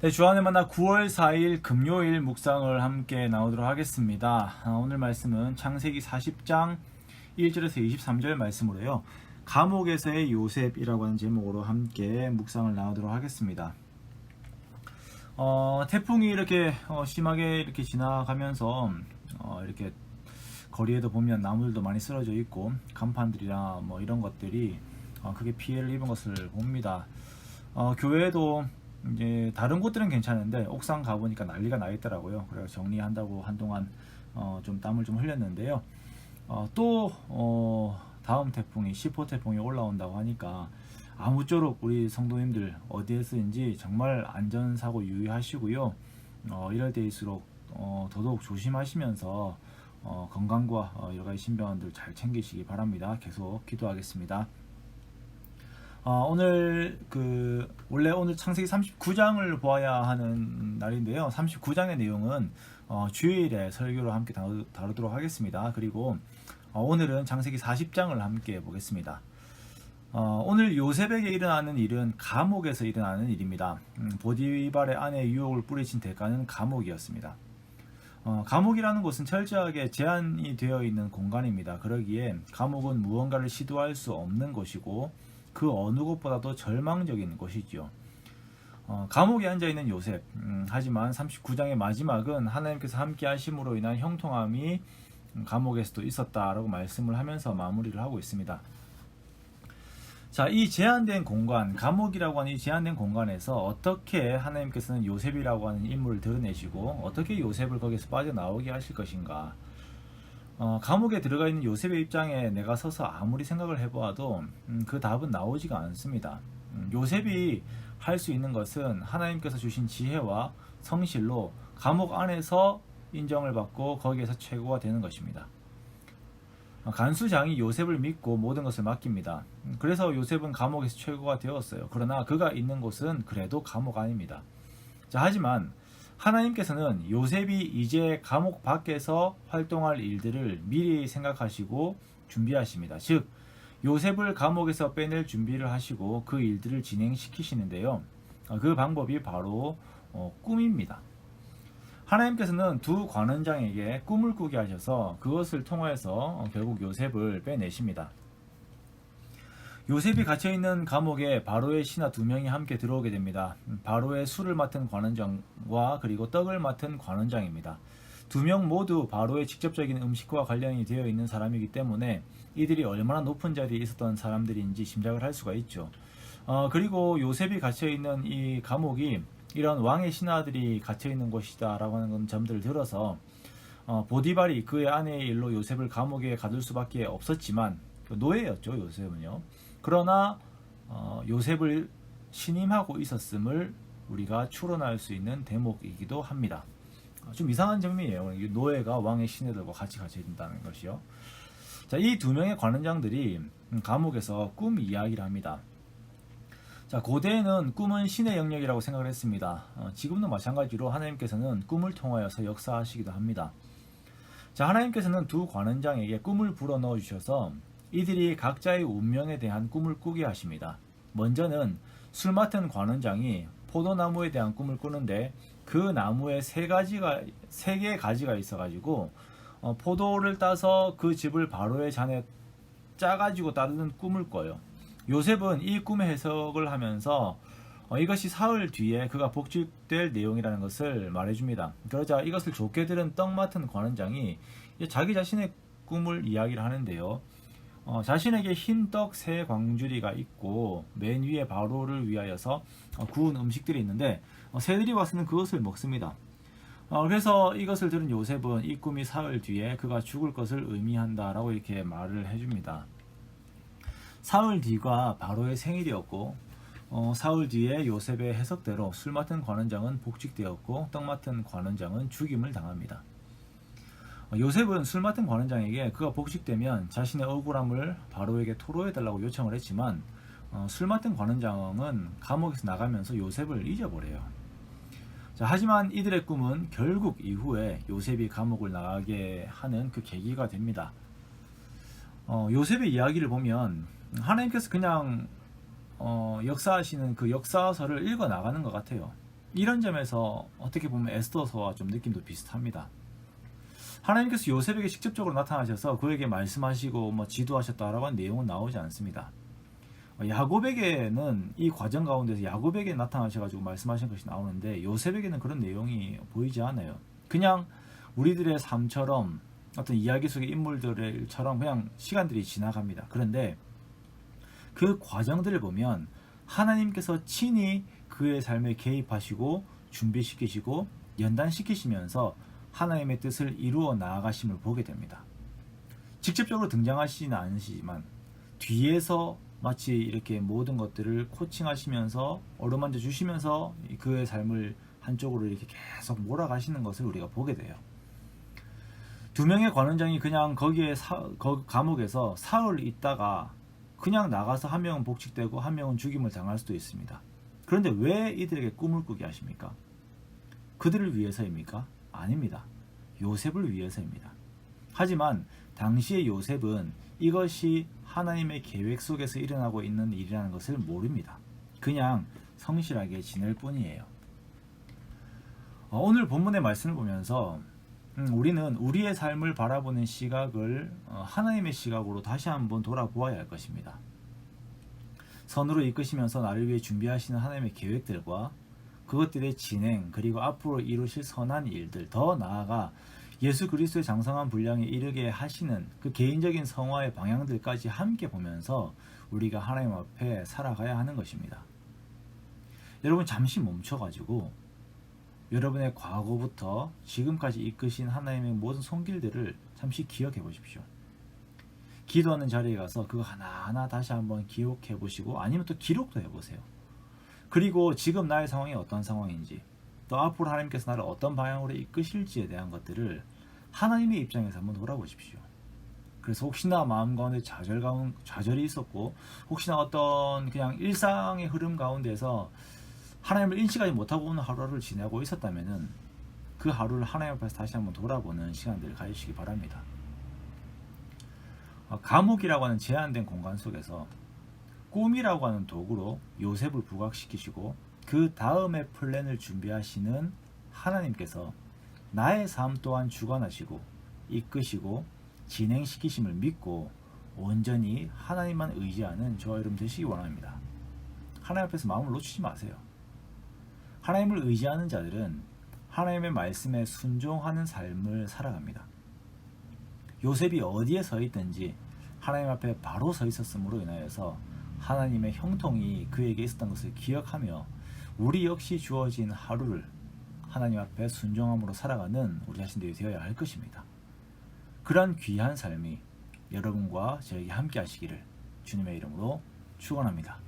네, 주안의 만나 9월 4일 금요일 묵상을 함께 나오도록 하겠습니다. 오늘 말씀은 창세기 40장 1절에서 23절 말씀으로요. 감옥에서의 요셉이라고 하는 제목으로 함께 묵상을 나오도록 하겠습니다. 태풍이 이렇게 심하게 이렇게 지나가면서 이렇게 거리에도 보면 나무들도 많이 쓰러져 있고 간판들이나 뭐 이런 것들이 크게 피해를 입은 것을 봅니다. 교회도 이제 다른 곳들은 괜찮은데 옥상 가보니까 난리가 나 있더라고요. 그래서 정리한다고 한동안 좀 땀을 좀 흘렸는데요. 또 다음 태풍이 10호 태풍이 올라온다고 하니까 아무쪼록 우리 성도님들 어디에 쓰인지 정말 안전사고 유의하시고요. 이럴 때일수록 더더욱 조심하시면서 건강과 여러가지 신변들 잘 챙기시기 바랍니다. 계속 기도하겠습니다. 원래 오늘 창세기 39장을 보아야 하는 날인데요. 39장의 내용은 주일에 설교로 함께 다루도록 하겠습니다. 그리고 오늘은 창세기 40장을 함께 보겠습니다. 오늘 요셉에게 일어나는 일은 감옥에서 일어나는 일입니다. 보디발의 아내 유혹을 뿌리친 대가는 감옥이었습니다. 감옥이라는 곳은 철저하게 제한이 되어 있는 공간입니다. 그러기에 감옥은 무언가를 시도할 수 없는 곳이고 그 어느 곳보다도 절망적인 곳이죠. 감옥에 앉아있는 요셉. 하지만 39장의 마지막은 하나님께서 함께 하심으로 인한 형통함이 감옥에서도 있었다라고 말씀을 하면서 마무리를 하고 있습니다. 자, 이 제한된 공간, 감옥이라고 하는 이 제한된 공간에서 어떻게 하나님께서는 요셉이라고 하는 인물을 드러내시고 어떻게 요셉을 거기서 빠져나오게 하실 것인가. 감옥에 들어가 있는 요셉의 입장에 내가 서서 아무리 생각을 해보아도 그 답은 나오지가 않습니다. 요셉이 할 수 있는 것은 하나님께서 주신 지혜와 성실로 감옥 안에서 인정을 받고 거기에서 최고가 되는 것입니다. 간수장이 요셉을 믿고 모든 것을 맡깁니다. 그래서 요셉은 감옥에서 최고가 되었어요. 그러나 그가 있는 곳은 그래도 감옥 아닙니다. 자, 하지만 하나님께서는 요셉이 이제 감옥 밖에서 활동할 일들을 미리 생각하시고 준비하십니다. 즉, 요셉을 감옥에서 빼낼 준비를 하시고 그 일들을 진행시키시는데요. 그 방법이 바로 꿈입니다. 하나님께서는 두 관원장에게 꿈을 꾸게 하셔서 그것을 통해서 결국 요셉을 빼내십니다. 요셉이 갇혀있는 감옥에 바로의 신하 두 명이 함께 들어오게 됩니다. 바로의 술을 맡은 관원장과 그리고 떡을 맡은 관원장입니다. 두 명 모두 바로의 직접적인 음식과 관련이 되어 있는 사람이기 때문에 이들이 얼마나 높은 자리에 있었던 사람들인지 짐작을 할 수가 있죠. 그리고 요셉이 갇혀있는 이 감옥이 이런 왕의 신하들이 갇혀있는 곳이다 라고 하는 점들을 들어서 보디발이 그의 아내의 일로 요셉을 감옥에 가둘 수밖에 없었지만 노예였죠, 요셉은요. 그러나 요셉을 신임하고 있었음을 우리가 추론할 수 있는 대목이기도 합니다. 좀 이상한 점이에요. 노예가 왕의 신하들과 같이 갇혀있다는 것이요. 자, 이 두 명의 관원장들이 감옥에서 꿈 이야기를 합니다. 자, 고대에는 꿈은 신의 영역이라고 생각을 했습니다. 지금도 마찬가지로 하나님께서는 꿈을 통하여서 역사하시기도 합니다. 자, 하나님께서는 두 관원장에게 꿈을 불어넣어 주셔서 이들이 각자의 운명에 대한 꿈을 꾸게 하십니다. 먼저는 술 맡은 관원장이 포도나무에 대한 꿈을 꾸는데 그 나무에 세 개의 가지가 있어가지고 포도를 따서 그 즙을 바로의 잔에 짜가지고 따르는 꿈을 꿔요. 요셉은 이 꿈의 해석을 하면서 이것이 사흘 뒤에 그가 복직될 내용이라는 것을 말해줍니다. 그러자 이것을 좋게 들은 떡 맡은 관원장이 자기 자신의 꿈을 이야기를 하는데요. 자신에게 흰 떡 세 광주리가 있고 맨 위에 바로를 위하여서 구운 음식들이 있는데 새들이 와서는 그것을 먹습니다. 그래서 이것을 들은 요셉은 이 꿈이 사흘 뒤에 그가 죽을 것을 의미한다라고 이렇게 말을 해줍니다. 사흘 뒤가 바로의 생일이었고 사흘 뒤에 요셉의 해석대로 술 맡은 관원장은 복직되었고 떡 맡은 관원장은 죽임을 당합니다. 요셉은 술 맡은 관원장에게 그가 복직되면 자신의 억울함을 바로에게 토로해달라고 요청을 했지만 술 맡은 관원장은 감옥에서 나가면서 요셉을 잊어버려요. 자, 하지만 이들의 꿈은 결국 이후에 요셉이 감옥을 나가게 하는 그 계기가 됩니다. 요셉의 이야기를 보면 하나님께서 그냥 역사하시는 그 역사서를 읽어 나가는 것 같아요. 이런 점에서 어떻게 보면 에스더서와 좀 느낌도 비슷합니다. 하나님께서 요셉에게 직접적으로 나타나셔서 그에게 말씀하시고 뭐 지도하셨다라고 하는 내용은 나오지 않습니다. 야곱에게는 이 과정 가운데서 야곱에게 나타나셔가지고 말씀하신 것이 나오는데 요셉에게는 그런 내용이 보이지 않아요. 그냥 우리들의 삶처럼 어떤 이야기 속의 인물들처럼 그냥 시간들이 지나갑니다. 그런데 그 과정들을 보면 하나님께서 친히 그의 삶에 개입하시고 준비시키시고 연단시키시면서 하나님의 뜻을 이루어 나아가심을 보게 됩니다. 직접적으로 등장하시지는 않으시지만 뒤에서 마치 이렇게 모든 것들을 코칭하시면서 어루만져 주시면서 그의 삶을 한쪽으로 이렇게 계속 몰아가시는 것을 우리가 보게 돼요. 두 명의 관원장이 그냥 거기에 감옥에서 사흘 있다가 그냥 나가서 한 명은 복직되고 한 명은 죽임을 당할 수도 있습니다. 그런데 왜 이들에게 꿈을 꾸게 하십니까? 그들을 위해서입니까? 아닙니다. 요셉을 위해서입니다. 하지만 당시의 요셉은 이것이 하나님의 계획 속에서 일어나고 있는 일이라는 것을 모릅니다. 그냥 성실하게 지낼 뿐이에요. 오늘 본문의 말씀을 보면서 우리는 우리의 삶을 바라보는 시각을 하나님의 시각으로 다시 한번 돌아보아야 할 것입니다. 선으로 이끄시면서 나를 위해 준비하시는 하나님의 계획들과 그것들의 진행, 그리고 앞으로 이루실 선한 일들, 더 나아가 예수 그리스도의 장성한 분량에 이르게 하시는 그 개인적인 성화의 방향들까지 함께 보면서 우리가 하나님 앞에 살아가야 하는 것입니다. 여러분 잠시 멈춰가지고 여러분의 과거부터 지금까지 이끄신 하나님의 모든 손길들을 잠시 기억해 보십시오. 기도하는 자리에 가서 그거 하나하나 다시 한번 기억해 보시고 아니면 또 기록도 해보세요. 그리고 지금 나의 상황이 어떤 상황인지 또 앞으로 하나님께서 나를 어떤 방향으로 이끄실지에 대한 것들을 하나님의 입장에서 한번 돌아보십시오. 그래서 혹시나 마음 가운데 좌절이 있었고 혹시나 어떤 그냥 일상의 흐름 가운데서 하나님을 인식하지 못하고 오는 하루를 지내고 있었다면은 그 하루를 하나님 앞에서 다시 한번 돌아보는 시간들을 가지시기 바랍니다. 감옥이라고 하는 제한된 공간 속에서 꿈이라고 하는 도구로 요셉을 부각시키시고 그 다음의 플랜을 준비하시는 하나님께서 나의 삶 또한 주관하시고 이끄시고 진행시키심을 믿고 온전히 하나님만 의지하는 저와 여러분 되시기 원합니다. 하나님 앞에서 마음을 놓치지 마세요. 하나님을 의지하는 자들은 하나님의 말씀에 순종하는 삶을 살아갑니다. 요셉이 어디에 서 있든지 하나님 앞에 바로 서 있었음으로 인하여서 하나님의 형통이 그에게 있었던 것을 기억하며 우리 역시 주어진 하루를 하나님 앞에 순종함으로 살아가는 우리 자신들이 되어야 할 것입니다. 그러한 귀한 삶이 여러분과 저에게 함께 하시기를 주님의 이름으로 축원합니다.